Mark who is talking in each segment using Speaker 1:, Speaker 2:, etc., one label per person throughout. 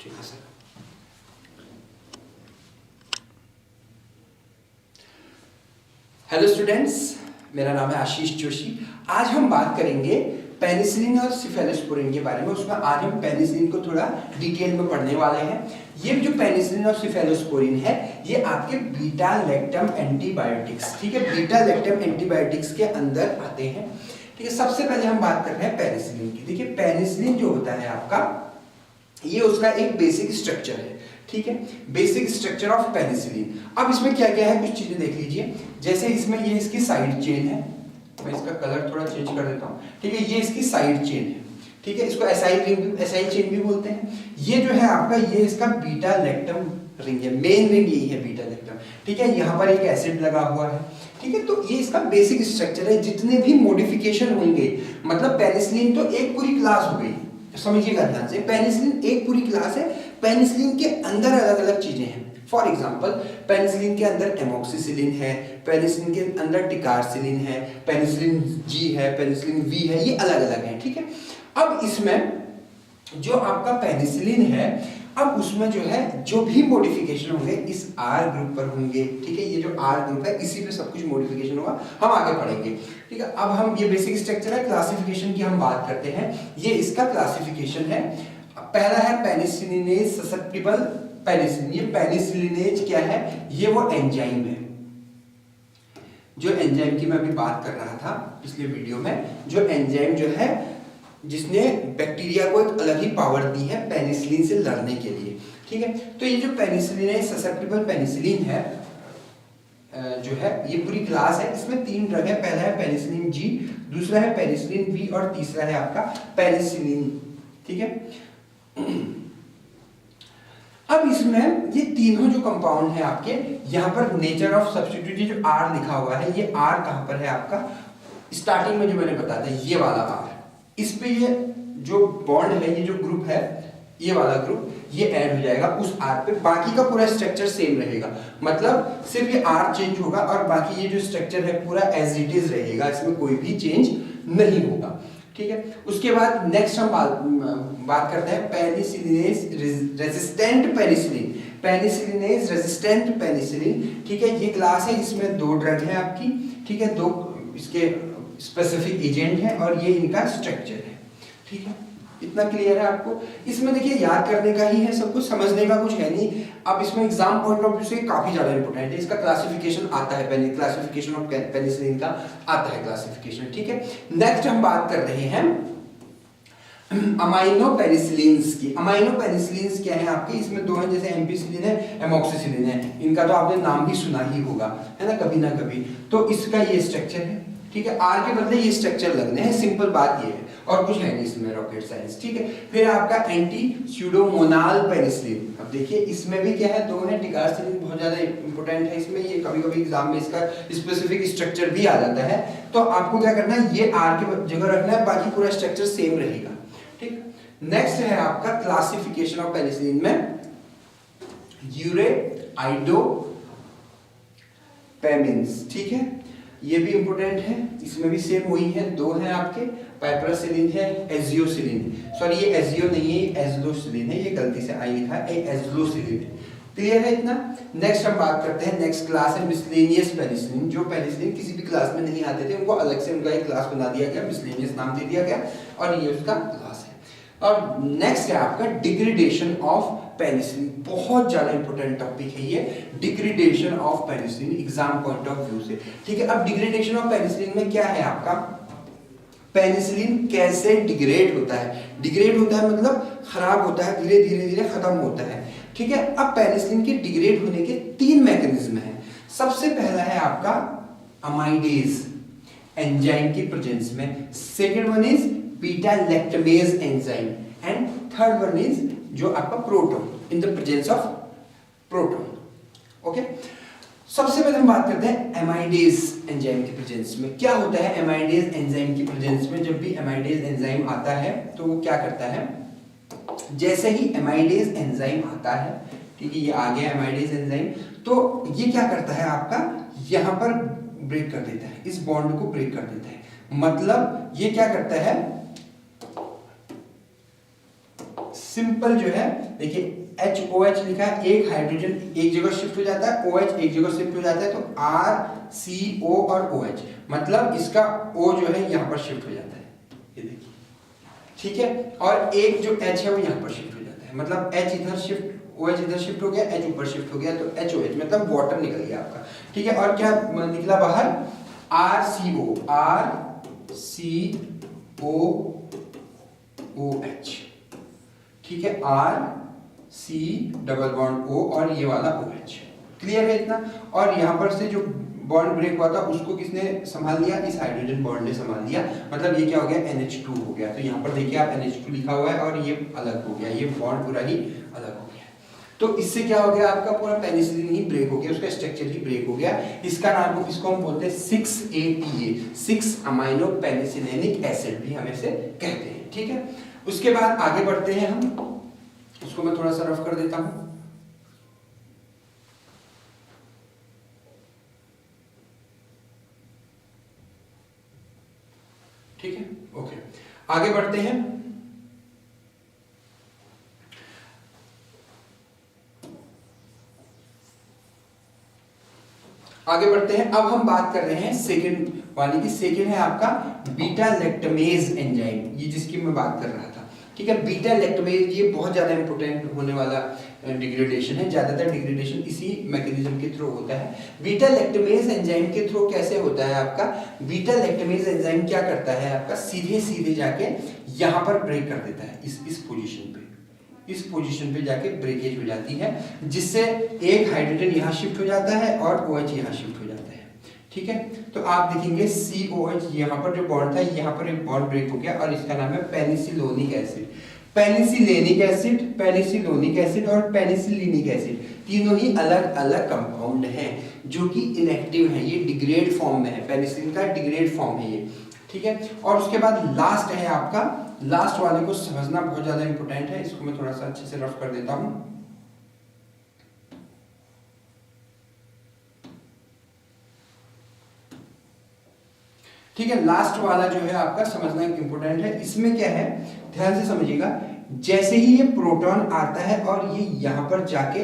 Speaker 1: ठीक है sir. Hello students, मेरा नाम है आशीष जोशी। आज हम बात करेंगे पेनिसिलिन और सिफेलोस्पोरिन के बारे में। उसमें आज हम पेनिसिलिन को थोड़ा डिटेल में पढ़ने वाले हैं। ये जो पेनिसिलिन और सिफेलोस्पोरिन है, ये आपके बीटा लैक्टम एंटीबायोटिक्स, ठीक है, बीटा लैक्टम एंटीबायोटिक्स के अंदर आते हैं। ठीक है, सबसे पहले हम बात कर रहे हैं पेनिसिलिन की। देखिए, पेनिसिलिन जो होता है आपका, ये उसका एक बेसिक स्ट्रक्चर है। ठीक है, बेसिक स्ट्रक्चर ऑफ पेनिसिलिन। अब इसमें क्या क्या है, कुछ चीजें देख लीजिए। जैसे इसमें ये इसकी साइड चेन है, मैं इसका कलर थोड़ा चेंज कर देता हूँ। ठीक है, ये इसकी साइड चेन है। ठीक है, इसको एसाइल चेन भी बोलते हैं। ये जो है आपका, ये इसका बीटा लैक्टम रिंग है, मेन रिंग यही है बीटा लैक्टम। ठीक है, यहाँ पर एक एसिड लगा हुआ है। ठीक है, तो ये इसका बेसिक स्ट्रक्चर है। जितने भी मॉडिफिकेशन होंगे, मतलब पेनिसिलिन तो एक पूरी क्लास हो गई, समझिएगा ध्यान से। पेनिसिलिन एक पूरी क्लास है, पेनिसिलिन के अंदर अलग अलग चीजें हैं। फॉर एग्जांपल, पेनिसिलिन के अंदर एमोक्सिसिलिन है, पेनिसिलिन के अंदर टिकारसिलिन है, पेनिसिलिन जी है, पेनिसिलिन वी है, ये अलग अलग है। ठीक है, अब इसमें जो आपका पेनिसिलिन है, अब उसमें जो है जो भी मॉडिफिकेशन होंगे इस आर ग्रुप पर होंगे। ठीक है, ये जो आर ग्रुप है, इसी पे सब कुछ मॉडिफिकेशन होगा, हम आगे पढ़ेंगे। ठीक है, अब हम, ये बेसिक स्ट्रक्चर है, क्लासिफिकेशन की हम बात करते हैं। ये इसका क्लासिफिकेशन है। पहला है पेनिसिलिनेज ससेप्टिबल पेनिसिलिन। ये पेनिसिलिनेज क्या है, ये वो एंजाइम है, जो एंजाइम की मैं अभी बात कर रहा था पिछले वीडियो में, जो एंजाइम जो है जिसने बैक्टीरिया को एक अलग ही पावर दी है पेनिसिलिन से लड़ने के लिए। ठीक है, तो ये जो पेनिसिलिन है, ससेप्टिबल पेनिसिलिन है, जो है ये पूरी क्लास है। इसमें 3 ड्रग है। पहला है पेनिसिलिन जी, दूसरा है पेनिसिलिन वी और तीसरा है आपका पेनिसिलिन। ठीक है, अब इसमें ये तीनों जो कंपाउंड है आपके, यहाँ पर नेचर ऑफ सब्स्टिट्यूट जो आर लिखा हुआ है, ये आर कहाँ पर है आपका, स्टार्टिंग में जो मैंने बताया था, ये वाला आर, इस पे ये जो बॉन्ड है, ये जो ग्रुप है, ये वाला ग्रुप, ये ऐड हो जाएगा उस आर पे। बाकी का पूरा स्ट्रक्चर सेम रहेगा, मतलब सिर्फ ये आर चेंज होगा और बाकी ये जो स्ट्रक्चर है पूरा एज इट इज रहेगा, इसमें कोई भी चेंज नहीं होगा। ठीक है, उसके बाद नेक्स्ट हम बात करते हैं penicillinase resistant penicillin. Penicillinase resistant penicillin, ठीक है, ये क्लास है, इसमें 2 ड्रग है आपकी। ठीक है, 2 इसके स्पेसिफिक एजेंट है और ये इनका स्ट्रक्चर है। ठीक है, इतना क्लियर है आपको। इसमें देखिए, याद करने का ही है, सब कुछ समझने का कुछ है नहीं। अब इसमें एग्जाम पॉइंट ऑफ व्यू से काफी ज्यादा इंपॉर्टेंट है। इसका क्लासिफिकेशन आता है, पहले क्लासिफिकेशन ऑफ पेनिसिलिन का आता है क्लासिफिकेशन। ठीक है, नेक्स्ट हम बात कर रहे हैं अमाइनो पेनिसिलिन्स की। अमाइनो पेनिसिलिन्स क्या है आपके, इसमें 2 हैं, जैसे एम्पिसिलिन है, एमोक्सिसिलिन है। इनका तो आपने नाम भी सुना ही होगा, है ना, कभी ना कभी। तो इसका ये स्ट्रक्चर है। ठीक है, आर के बदले ये स्ट्रक्चर लगने हैं, सिंपल बात ये है, और कुछ है नहीं इसमें रॉकेट साइंस। ठीक है, फिर आपका एंटी स्यूडोमोनाल पेनिसिलिन। अब देखिए, इसमें भी क्या है, 2 है। टिकारसिलिन बहुत ज्यादा इंपॉर्टेंट है इसमें, ये कभी कभी एग्जाम में इसका स्पेसिफिक स्ट्रक्चर भी आ जाता है। तो आपको क्या करना है, ये आर के जगह रखना है, बाकी पूरा स्ट्रक्चर सेम रहेगा। ठीक, नेक्स्ट है आपका क्लासिफिकेशन ऑफ पेनिसिलिन में यूरेआइडो पेमिन्स। ठीक है, ये भी इंपॉर्टेंट है, इसमें भी सेम वही है, 2 हैं आपके, पाइपरासिलिन है, एजियोसिलिन। सॉरी, ये एजियो नहीं है, एजलोसिलिन है, ये गलती से आई लिखा है, एजलोसिलिन है। क्लियर है इतना। नेक्स्ट हम बात करते हैं, नेक्स्ट क्लास है मिसलेनियस पेनिसिलिन। जो पेनिसिलिन किसी भी क्लास में नहीं आते थे, उनको अलग से उनका एक क्लास बना दिया गया, मिसलेनियस नाम दे दिया गया, और ये उसका क्लास है। और नेक्स्ट है आपका डिग्रेडेशन ऑफ पेनिसिलिन। बहुत ज्यादा इंपॉर्टेंट टॉपिक है ये, degradation of penicillin exam point of view से। ठीक है, अब डिग्रेडेशन ऑफ पेनिसिलिन में क्या है आपका, पेनिसिलिन कैसे डिग्रेड होता है। डिग्रेड होता है मतलब खराब होता है, धीरे धीरे धीरे खत्म होता है। ठीक है, अब पेनिसिलिन के डिग्रेड होने के 3 मैकेनिज्म हैं। सबसे पहला है आपका अमाइडेज एंजाइम की प्रेजेंस में, second one is beta lactamase enzyme, and third one is जो आपका proton, in the presence of proton. Okay, सबसे पहले हम बात करते हैं एमाइडेज एंजाइम की प्रेजेंस में। क्या होता है एमाइडेज एंजाइम की प्रेजेंस में, जब भी एमाइडेज एंजाइम आता है तो वो क्या करता है, जैसे ही एमाइडेज एंजाइम आता है, ठीक है, ये आ गया एमाइडेज एंजाइम, तो ये क्या करता है आपका, यहां पर ब्रेक कर देता है, इस बॉन्ड को ब्रेक कर देता है। मतलब ये क्या करता है, सिंपल जो है देखिए HOH लिखा है, एक हाइड्रोजन एक जगह शिफ्ट हो जाता है, OH एक जगह शिफ्ट हो जाता है, तो RCO और OH, मतलब इसका O जो है यहाँ पर शिफ्ट हो जाता है, ये देखिए, ठीक है। और एक जो H है वो यहाँ पर शिफ्ट हो जाता है, मतलब H इधर शिफ्ट, OH इधर शिफ्ट हो गया, H ऊपर शिफ्ट हो गया, तो HOH मतलब वाटर निकल गया आपका, ठीक है। और क्या निकला बाहर, RCOOH, ठीक है, RC डबल बॉन्ड O और ये वाला OH, क्लियर है इतना। और यहाँ पर से जो बॉन्ड ब्रेक हुआ था उसको किसने संभाल लिया, इस हाइड्रोजन बॉन्ड ने संभाल लिया, मतलब ये क्या हो गया, NH2 हो गया। तो यहाँ पर देखिए आप NH2 लिखा हुआ है और ये अलग हो गया, ये बॉन्ड पूरा ही अलग हो गया। तो इससे क्या हो गया, आपका पूरा पेनिसिलिन ही ब्रेक हो गया, उसका स्ट्रक्चर ही ब्रेक हो गया। इसका नाम, इसको हम बोलते हैं 6-APA, 6 अमाइनो पेनिसिलिनिक एसिड भी हम इसे कहते हैं, ठीक है। उसके बाद आगे बढ़ते हैं हम, उसको मैं थोड़ा सा रफ कर देता हूं। ठीक है, ओके, आगे बढ़ते हैं। आगे बढ़ते हैं, अब हम बात कर रहे हैं सेकंड वाली की। सेकंड है आपका बीटा लैक्टमेज एंजाइम, ये जिसकी मैं बात कर रहा था, ठीक है। बीटा लैक्टमेज ये बहुत ज्यादा इंपॉर्टेंट होने वाला डिग्रेडेशन है, ज्यादातर डिग्रेडेशन इसी मैकेनिज्म के थ्रू होता है। बीटा लैक्टमेज एंजाइम के थ्रू कैसे होता है आपका, बीटा लैक्टमेज एंजाइम क्या करता है आपका, सीधे सीधे जाके यहाँ पर ब्रेक कर देता है, इस पोजीशन पे, इस पोजीशन पे जाके ब्रेकेज हो जाती है, जिससे एक हाइड्रोजन यहाँ शिफ्ट हो जाता है और OH यहाँ शिफ्ट हो जाता है, ठीक है। तो आप देखेंगे COH यहाँ पर जो बॉन्ड था, यहाँ पर एक बॉन्ड ब्रेक हो गया और इसका नाम है पेनिसिलोनिक एसिड। पेनिसिलेनिक एसिड, पेनिसिलोनिक एसिड और पेनिसिलिनिक एसिड, तीनों ही अलग अलग कंपाउंड हैं जो कि इनएक्टिव हैं, ये डिग्रेड फॉर्म में है, पेनिसिलिन का डिग्रेड फॉर्म है ये, ठीक है। और उसके बाद लास्ट है आपका, लास्ट वाले को समझना बहुत ज्यादा इंपॉर्टेंट है, इसको मैं थोड़ा सा अच्छे से रफ कर देता हूं। ठीक है, लास्ट वाला जो है आपका समझना इंपॉर्टेंट है। इसमें क्या है, ध्यान से समझिएगा, जैसे ही ये प्रोटॉन आता है और ये यहां पर जाके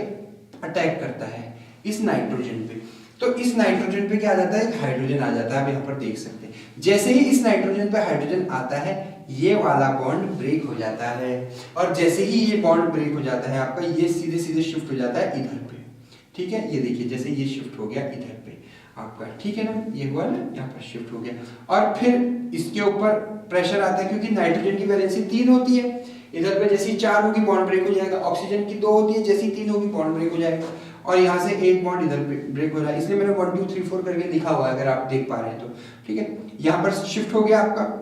Speaker 1: अटैक करता है इस नाइट्रोजन पे, तो इस नाइट्रोजन पे क्या आ जाता है, एक हाइड्रोजन आ जाता है, आप यहाँ पर देख सकते हैं। जैसे ही इस नाइट्रोजन पे हाइड्रोजन आता है, ये वाला बॉन्ड ब्रेक हो जाता है, और जैसे ही ये बॉन्ड ब्रेक हो जाता है आपका, ये सीधे सीधे शिफ्ट हो जाता है इधर पे, ठीक है। ये देखिए जैसे ये शिफ्ट हो गया इधर पे आपका, ठीक है ना, ये हुआ ना, यहाँ पर शिफ्ट हो गया। और फिर इसके ऊपर प्रेशर आता है, क्योंकि नाइट्रोजन की वैलेंसी 3 होती है, इधर पे जैसे 4 होगी बॉन्ड ब्रेक हो जाएगा, ऑक्सीजन की 2 होती है, जैसे 3 होगी बॉन्ड ब्रेक हो जाएगा, और यहाँ से एक बॉन्ड इधर ब्रेक हो रहा है, इसलिए मैंने 1 2 3 4 करके लिखा हुआ है, अगर आप देख पा रहे हैं तो, ठीक है। यहाँ पर शिफ्ट हो गया आपका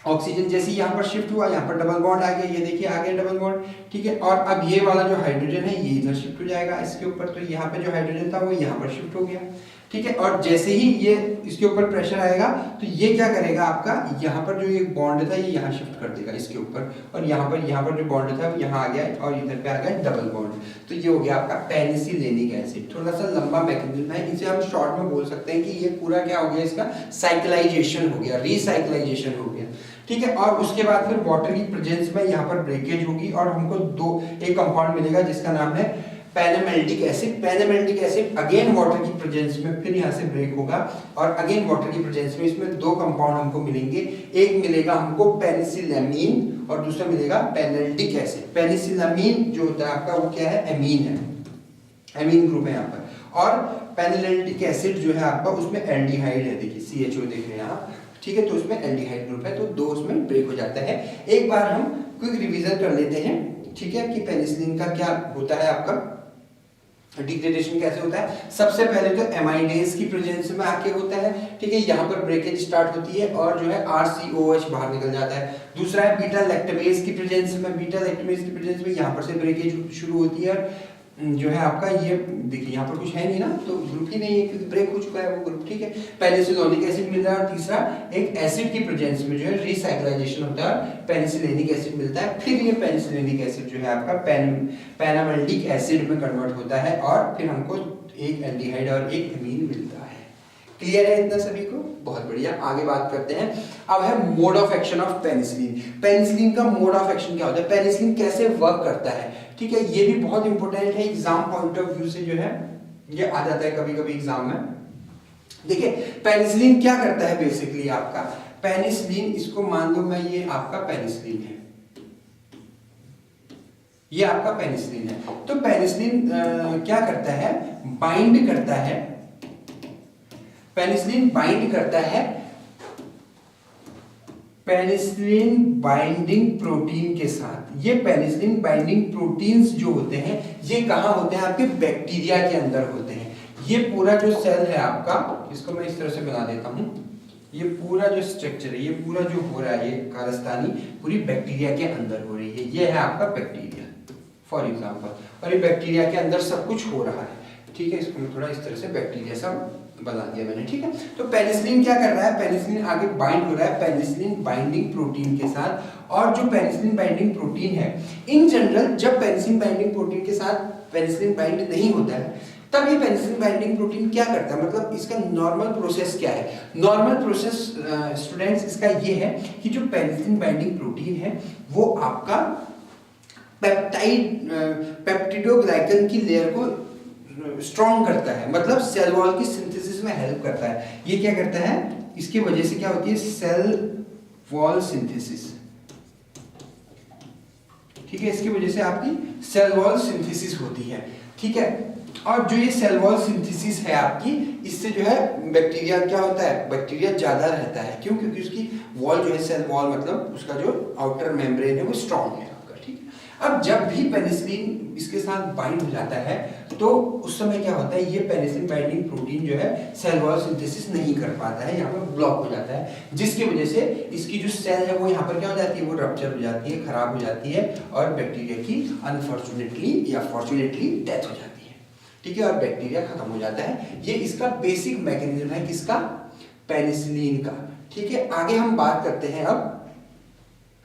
Speaker 1: ऑक्सीजन, जैसे यहाँ पर शिफ्ट हुआ, यहाँ पर डबल बॉन्ड आ गया, ये देखिए आ गया डबल बॉन्ड, ठीक है। और अब ये वाला जो हाइड्रोजन है ये इधर शिफ्ट हो जाएगा इसके ऊपर, तो यहाँ पे जो हाइड्रोजन था वो यहाँ पर शिफ्ट हो गया, ठीक है। और जैसे ही ये इसके ऊपर प्रेशर आएगा, तो ये क्या करेगा आपका, यहाँ पर जो ये बॉन्ड था ये यहाँ शिफ्ट कर देगा इसके ऊपर, और यहाँ पर जो बॉन्ड था वो यहाँ आ गया, और इधर पे आ गया डबल बॉन्ड, तो ये हो गया आपका पेनिसिलेनिक एसिड। थोड़ा सा लंबा मैकेनिज्म है, इसे हम शॉर्ट में बोल सकते हैं कि ये पूरा क्या हो गया, इसका साइक्लाइजेशन हो गया, रीसाइक्लाइजेशन हो गया, ठीक है। और उसके बाद फिर वाटर की प्रेजेंस में यहाँ पर ब्रेकेज होगी, और हमको एक कंपाउंड मिलेगा जिसका नाम है पेनामेल्टिक एसिड। पेनामेल्टिक एसिड अगेन वाटर की प्रेजेंस में फिर यहाँ से ब्रेक होगा, और अगेन वाटर की प्रेजेंस में इसमें 2 कंपाउंड हमको मिलेंगे, एक मिलेगा हमको पेनिसिलामीन और दूसरा मिलेगा पेनाल्टिक एसिड। पेनिसिलामीन जो होता है आपका वो क्या है, एमीन है, एमीन ग्रुप है यहाँ पर, और पेनाल्टिक एसिड जो है आपका उसमें एल्डिहाइड है, देखिए CHO देख रहे हैं आप, ठीक है, तो उसमें एल्डिहाइड ग्रुप है, तो 2 उसमें ब्रेक हो जाता है। एक बार हम क्विक रिवीजन कर लेते हैं, ठीक है, कि पेनिसिलिन का क्या होता है, आपका डिग्रेडेशन कैसे होता है। सबसे पहले तो एमाइडेज की प्रेजेंस में आके होता है, ठीक है, यहाँ पर ब्रेकेज स्टार्ट होती है और जो है RCOH बाहर निकल जाता है। दूसरा है बीटा लैक्टमेज की प्रेजेंस में, बीटा लैक्टमेज की प्रेजेंस में यहाँ पर से ब्रेकेज शुरू होती है, जो है आपका ये देखिए यहाँ पर कुछ है नहीं ना, तो ग्रुप ही नहीं है क्योंकि ब्रेक हो चुका है वो ग्रुप, ठीक है। पेनिसिलोनिक एसिड मिल रहा है, और तीसरा एक एसिड की प्रेजेंस में जो है रीसाइक्लाइजेशन होता है, पेनिसिलेनिक एसिड मिलता है, फिर ये पेनिसिलेनिक एसिड जो है आपका पेनामेल्टिक एसिड में कन्वर्ट होता है, और फिर हमको एक एल्डिहाइड और एक एमीन मिलता है, क्लियर है इतना सभी को? बहुत बढ़िया, आगे बात करते हैं। अब है mode of action of penicillin. Penicillin का मोड ऑफ एक्शन क्या होता है, पेनिसिलिन कैसे वर्क करता है, ठीक है, ये भी बहुत इंपॉर्टेंट है एग्जाम पॉइंट ऑफ व्यू से, जो है ये आ जाता है कभी कभी एग्जाम में। देखिए पेनिसिलिन क्या करता है बेसिकली आपका, पेनिसिलिन, इसको मान लो मैं ये आपका पेनिसिलिन है, ये आपका पेनिसिलिन है, तो पेनिसिलिन क्या करता है, बाइंड करता है, पेनिसिलिन बाइंड करता है पेनिसिलिन बाइंडिंग प्रोटीन के साथ। ये पेनिसिलिन बाइंडिंग प्रोटीन्स जो होते हैं ये कहाँ होते हैं, आपके बैक्टीरिया के अंदर होते हैं। ये पूरा जो सेल है आपका, इसको मैं इस तरह से बना देता हूं, ये पूरा जो स्ट्रक्चर है, ये पूरा जो हो रहा है, ये कारस्तानी पूरी बैक्टीरिया के अंदर हो रही है, ये है आपका बैक्टीरिया फॉर एग्जाम्पल, और ये बैक्टीरिया के अंदर सब कुछ हो रहा है, ठीक है। इसको मैं थोड़ा इस तरह से बैक्टीरिया सब बना दिया मैंने, ठीक है। तो पेनिसिलिन क्या कर रहा है, पेनिसिलिन आगे बाइंड हो रहा है पेनिसिलिन बाइंडिंग प्रोटीन के साथ, और जो पेनिसिलिन बाइंडिंग प्रोटीन है इन जनरल, जब पेनिसिलिन बाइंडिंग प्रोटीन के साथ पेनिसिलिन बाइंड नहीं होता है तब ये पेनिसिलिन बाइंडिंग प्रोटीन क्या करता है, मतलब इसका नॉर्मल प्रोसेस क्या है। नॉर्मल प्रोसेस स्टूडेंट्स इसका ये है कि जो पेनिसिलिन बाइंडिंग प्रोटीन है वो आपका पेप्टिडोग्लाइकन की लेयर को स्ट्रॉन्ग करता है, मतलब सेल वॉल की सिंथेसिस में हेल्प करता है। ये क्या करता है, इसकी वजह से क्या होती है, सेल वॉल सिंथेसिस, ठीक है, इसकी वजह से आपकी सेल वॉल सिंथेसिस होती है, ठीक है। और जो ये सेल वॉल सिंथेसिस है आपकी, इससे जो है बैक्टीरिया क्या होता है, बैक्टीरिया ज्यादा रहता है, क्यों, क्योंकि उसकी वॉल जो है, सेल वॉल मतलब उसका जो आउटर मेम्ब्रेन है वो स्ट्रॉन्ग है आपका, ठीक है। अब जब भी पेनिसिलिन इसके साथ बाइंड हो जाता है तो उस समय क्या होता है, ये पेनिसिलिन बाइंडिंग प्रोटीन जो है सेल वॉल सिंथेसिस नहीं कर पाता है, यहाँ पर ब्लॉक हो जाता है, जिसकी वजह से इसकी जो सेल है वो यहाँ पर क्या हो जाती है, वो रप्चर हो जाती है, खराब हो जाती है, और बैक्टीरिया की अनफॉर्चुनेटली या फॉर्चुनेटली डेथ हो जाती है, ठीक है, और बैक्टीरिया खत्म हो जाता है। ये इसका बेसिक मैकेनिज्म है, किसका, पेनिसिलिन का, ठीक है। आगे हम बात करते हैं अब,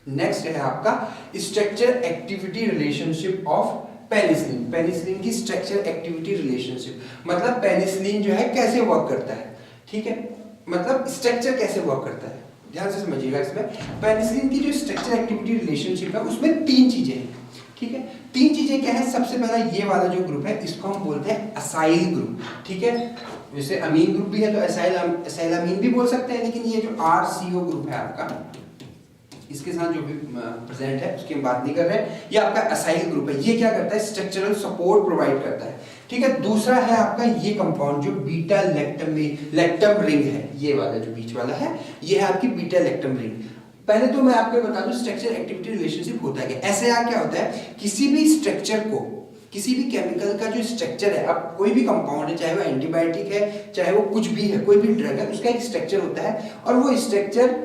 Speaker 1: नेक्स्ट है आपका structure activity relationship of penicillin. Penicillin की स्ट्रक्चर एक्टिविटी रिलेशनशिप, मतलब पेनिसिलिन जो है कैसे वर्क करता है, ठीक है, मतलब स्ट्रक्चर कैसे वर्क करता है, ध्यान से समझिएगा। इसमें पेनिसिलिन की जो स्ट्रक्चर एक्टिविटी रिलेशनशिप है उसमें तीन चीजें हैं, ठीक है। तीन चीजें क्या है, सबसे पहला ये वाला जो ग्रुप है इसको हम बोलते हैं असाइल ग्रुप, ठीक है। जैसे अमीन ग्रुप भी है तो असाइलामीन भी बोल सकते हैं, लेकिन ये जो RCO ग्रुप है आपका, इसके साथ जो भी प्रेजेंट है उसकी हम बात नहीं कर रहे हैं, ये आपका असाइल ग्रुप है। ये क्या करता है, स्ट्रक्चरल सपोर्ट प्रोवाइड करता है, ठीक है। दूसरा है आपका ये कंपाउंड जो बीटा लैक्टम रिंग है, ये वाला जो बीच वाला है ये है आपकी बीटा लैक्टम रिंग। पहले तो मैं आपको बता दूं स्ट्रक्चर एक्टिविटी रिलेशनशिप होता है क्या। SAR क्या होता है, किसी भी स्ट्रक्चर को, किसी भी केमिकल का जो स्ट्रक्चर है, अब कोई भी कंपाउंड है, चाहे वो एंटीबायोटिक है, चाहे वो कुछ भी है, कोई भी ड्रग है, उसका एक स्ट्रक्चर होता है, और वो स्ट्रक्चर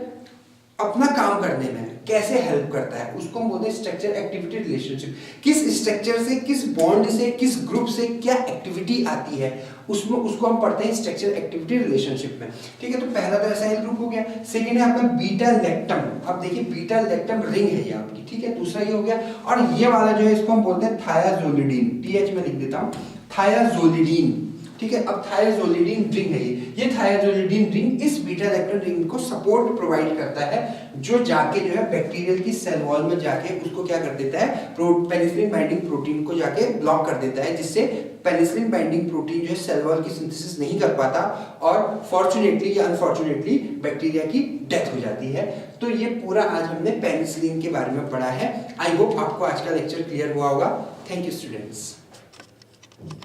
Speaker 1: अपना काम करने में कैसे हेल्प करता है उसको हम बोलते हैं स्ट्रक्चर एक्टिविटी रिलेशनशिप। किस स्ट्रक्चर से, किस बॉन्ड से, किस ग्रुप से क्या एक्टिविटी आती है उसमें, उसको हम पढ़ते हैं स्ट्रक्चर एक्टिविटी रिलेशनशिप में, ठीक है। तो पहला तो ऐसा ही ग्रुप हो गया। सेकंड है आपका बीटा लैक्टम, अब देखिए बीटा लैक्टम रिंग है ये आपकी, ठीक है, दूसरा ये हो गया। और ये वाला जो है इसको हम बोलते हैं थायाजोलिडीन, TH में लिख देता हूं, थायाजोलिडीन, ठीक है। अब थायाजोलिडीन रिंग है ये थायाजोलिडीन रिंग इस बीटा लैक्टम रिंग को सपोर्ट प्रोवाइड करता है, जो जाके जो है बैक्टीरियल की सेल वॉल में जाके उसको क्या कर देता है, पेनिसिलिन बाइंडिंग प्रोटीन को जाके ब्लॉक कर देता है, जिससे पेनिसिलिन बाइंडिंग प्रोटीन जो है सेल वॉल की सिंथेसिस नहीं कर पाता, और फॉर्चुनेटली या अनफॉर्चुनेटली बैक्टीरिया की डेथ हो जाती है। तो ये पूरा आज हमने पेनिसिलिन के बारे में पढ़ा है। आई होप आपको आज का लेक्चर क्लियर हुआ होगा। Thank you students.